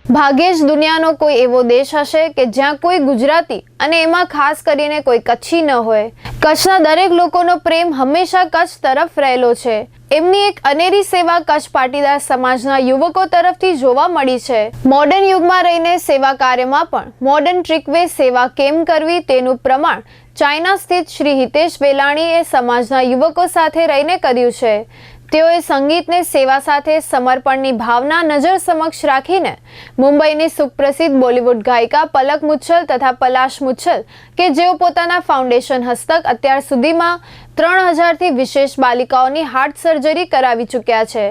ભાગ્યે જ દુનિયાનો કોઈ એવો દેશ હશે કે જ્યાં કોઈ ગુજરાતી અને એમાં ખાસ કરીને કોઈ કચ્છી ન હોય. કચ્છના દરેક લોકોનો પ્રેમ હંમેશા કચ્છ તરફ રહેલો છે. એમની એક અનેરી સેવા કચ્છ પાટીદાર સમાજના યુવકો તરફથી જોવા મળી છે. મોડર્ન યુગમાં રહીને સેવા કાર્યમાં પણ મોડર્ન ટ્રીકવે સેવા કેમ કરવી તેનું પ્રમાણ ચાઇના સ્થિત શ્રી હિતેશ વેલાણીએ સમાજના યુવકો સાથે રહીને કર્યું છે. તેઓએ સંગીતને સેવા સાથે સમર્પણની ભાવના નજર સમક્ષ રાખીને મુંબઈની સુપ્રસિદ્ધ બોલિવૂડ ગાયિકા પલક મુચ્છલ તથા પલાશ મુચ્છલ કે જેઓ પોતાના ફાઉન્ડેશન હસ્તક અત્યાર સુધીમાં 3000થી વિશેષ બાલિકાઓની હાર્ટ સર્જરી કરાવી ચૂક્યા છે.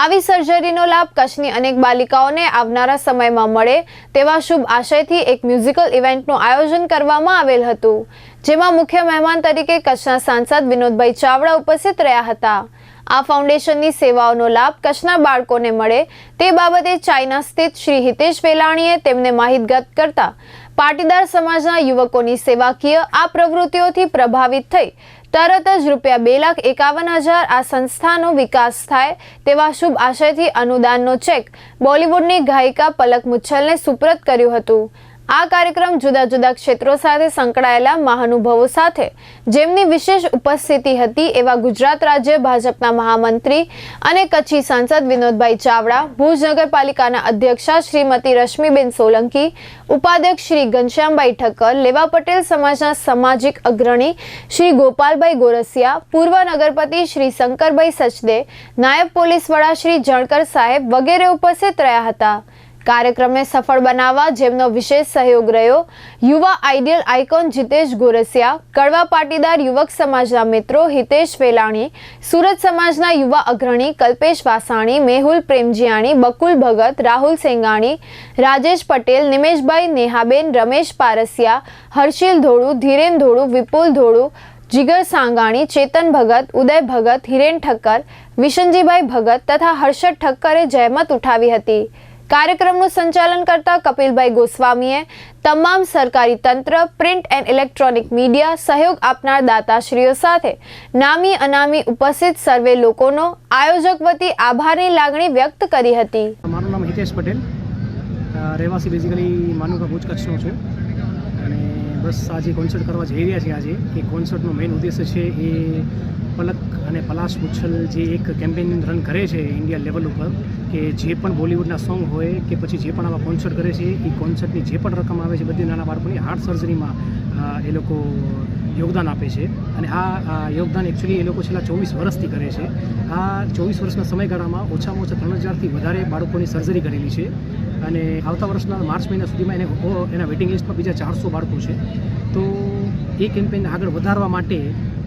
આવી સર્જરીનો લાભ કચ્છની અનેક બાલિકાઓને આવનારા સમયમાં મળે તેવા શુભ આશયથી એક મ્યુઝિકલ ઇવેન્ટનું આયોજન કરવામાં આવેલ હતું, જેમાં મુખ્ય મહેમાન તરીકે કચ્છના સાંસદ વિનોદભાઈ ચાવડા ઉપસ્થિત રહ્યા હતા. આ ફાઉન્ડેશનની સેવાઓનો લાભ કચ્છના બાળકોને મળે તે બાબતે ચાઇના સ્થિત શ્રી હિતેશ વેલાણીએ તેમને માહિતગાર કરતા પાટીદાર સમાજના યુવકોની સેવાકીય આ પ્રવૃત્તિઓથી પ્રભાવિત થઈ તરત જ ₹2,51,000 આ સંસ્થાનો વિકાસ થાય તેવા શુભ આશયથી અનુદાનનો ચેક બોલિવૂડની ગાયિકા પલક મુચ્છલને સુપ્રત કર્યું હતું. આ કાર્યક્રમ જુદા જુદા ક્ષેત્રો સાથે સંકળાયેલા મહાનુભાવો સાથે જેમની વિશેષ ઉપસ્થિતિ હતી એવા ગુજરાત રાજ્ય ભાજપના મહામંત્રી અને કચ્છી સાંસદ વિનોદભાઈ ચાવડા, ભુજ નગરપાલિકાના અધ્યક્ષા શ્રીમતી રશ્મિબેન સોલંકી, ઉપાધ્યક્ષ શ્રી ઘનશ્યામભાઈ ઠક્કર, લેવા પટેલ સમાજના સામાજિક અગ્રણી શ્રી ગોપાલભાઈ ગોરસિયા, પૂર્વ નગરપતિ શ્રી શંકરભાઈ સચદે, નાયબ પોલીસ વડા શ્રી જણકર સાહેબ વગેરે ઉપસ્થિત રહ્યા હતા. કાર્યક્રમને સફળ બનાવવા જેમનો વિશેષ સહયોગ રહ્યો યુવા આઈડિયલ આઇકોન જીતેશ ગોરસિયા, કડવા પાટીદાર યુવક સમાજના મિત્રો હિતેશ વેલાણી, સુરત સમાજના યુવા અગ્રણી કલ્પેશ વાસાણી, મેહુલ પ્રેમજીયાણી, બકુલ ભગત, રાહુલ સેંગાણી, રાજેશ પટેલ, નિમેશભાઈ, નેહાબેન, રમેશ પારસિયા, હર્ષિલ ધોળુ, ધીરેન ધોળુ, વિપુલ ધોળુ, જીગર સાંગાણી, ચેતન ભગત, ઉદય ભગત, હિરેન ઠક્કર, વિશનજીભાઈ ભગત તથા હર્ષદ ઠક્કરે જહેમત ઉઠાવી હતી. કાર્યક્રમનું સંચાલન કરતા કપિલભાઈ ગોસ્વામીએ તમામ સરકારી તંત્ર, પ્રિન્ટ એન્ડ ઇલેક્ટ્રોનિક મીડિયા, સહયોગ આપનાર દાતાશ્રીઓ સાથે નામી અનામી ઉપસ્થિત સર્વે લોકોનો આયોજક વતી આભારની લાગણી વ્યક્ત કરી હતી. મારું નામ હિતેશ પટેલ, રહેવાસી બેઝિકલી માનુકા ભુજ કચ્છનો છું અને બસ આજે કોન્સર્ટ કરવા જઈ રહ્યા છીએ. આજે એ કોન્સર્ટનો મેઇન ઉદ્દેશ્ય છે એ પલક અને પલાશ મુચ્છલ જે એક કેમ્પેઇન રન કરે છે ઇન્ડિયા લેવલ ઉપર કે જે પણ બોલિવૂડના સોંગ હોય કે પછી જે પણ આવા કોન્સર્ટ કરે છે એ કોન્સર્ટની જે પણ રકમ આવે છે બધી નાના બાળકોની હાર્ટ સર્જરીમાં એ લોકો યોગદાન આપે છે. અને આ યોગદાન એકચ્યુઅલી એ લોકો છેલ્લા 24 વર્ષથી કરે છે. આ 24 વર્ષના સમયગાળામાં ઓછામાં ઓછા 3000થી વધારે બાળકોની સર્જરી કરેલી છે અને આવતા વર્ષના માર્ચ મહિના સુધીમાં એના વેઇટિંગ લિસ્ટમાં બીજા 400 બાળકો છે. તો એ કેમ્પેઇન આગળ વધારવા માટે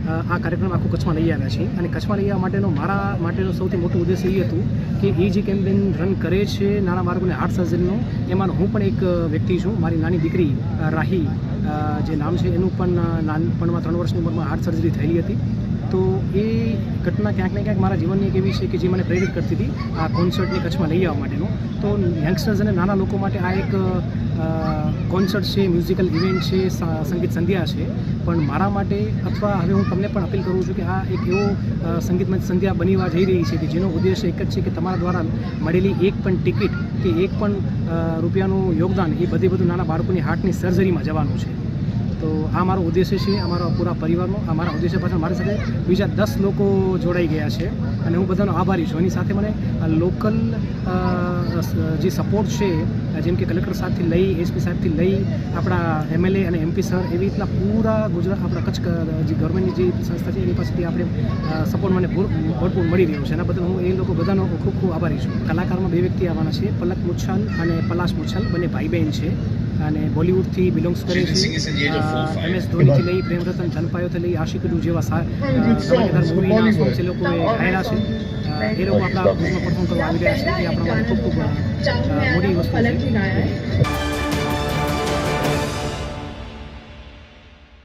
આ કાર્યક્રમ આખું કચ્છમાં લઈ આવ્યા છે. અને કચ્છમાં લઈ આવવા માટેનો મારા માટેનો સૌથી મોટું ઉદ્દેશ્ય એ હતું કે એ જે કેમ્પેઇન રન કરે છે નાના બાળકોને હાર્ટ સર્જરીનો, એમાં હું પણ એક વ્યક્તિ છું. મારી નાની દીકરી રાહી જે નામ છે એનું પણ નાનપણમાં 3 વર્ષની ઉંમરમાં હાર્ટ સર્જરી થયેલી હતી. તો એ ઘટના ક્યાંક ને ક્યાંક મારા જીવનની એક એવી છે કે જે મને પ્રેરિત કરતી હતી આ કોન્સર્ટને કચ્છમાં લઈ આવવા માટેનો. તો યંગસ્ટર્સ અને નાના લોકો માટે આ એક કોન્સર્ટ છે, મ્યુઝિકલ ઇવેન્ટ છે, સંગીત સંધ્યા છે. પણ મારા માટે અથવા હવે હું તમને પણ અપીલ કરું છું કે આ એક એવો સંગીતમય સંધ્યા બનવા જઈ રહી છે કે જેનો ઉદ્દેશ્ય એક જ છે કે તમારા દ્વારા મળેલી એક પણ ટિકિટ કે એક પણ રૂપિયાનું યોગદાન એ બધું નાના બાળકોની હાર્ટની સર્જરીમાં જવાનું છે. તો આ મારો ઉદ્દેશ્ય છે, અમારા પૂરા પરિવારનો. આ મારા ઉદ્દેશ્ય પાછળ મારી સાથે બીજા 10 લોકો જોડાઈ ગયા છે અને હું બધાનો આભારી છું. એની સાથે મને લોકલ જે સપોર્ટ છે જેમ કે કલેક્ટર સાહેબથી લઈ, એસપી સાહેબથી લઈ, આપણા MLA અને MP સર, એવી રીતના પૂરા ગુજરાત આપણા કચ્છ જે ગવર્મેન્ટની જે સંસ્થા છે એની પાસેથી આપણે સપોર્ટ મને ભરપૂર મળી રહ્યો છે. એના બદલ હું એ લોકો બધાનો ખૂબ ખૂબ આભારી છું. કલાકારમાં 2 વ્યક્તિ આવવાના છે, પલક મુચ્છલ અને પલાશ મુચ્છલ, બંને ભાઈ બહેન છે અને બોલિવૂડથી બિલોંગ્સ કરે છે. MS ધોનીથી લઈ, પ્રેમ રતન જનપાયોથી લઈ, આશિકડુ જેવા ધમાકેદાર મૂવીના સોંગ્સ એ લોકોએ ગાયેલા છે. એ લોકો આપણા ભુજમાં પરફોર્મ કરવા આવી રહ્યા છે. એ આપણા માટે ખૂબ ખૂબ મોટી વસ્તુ છે.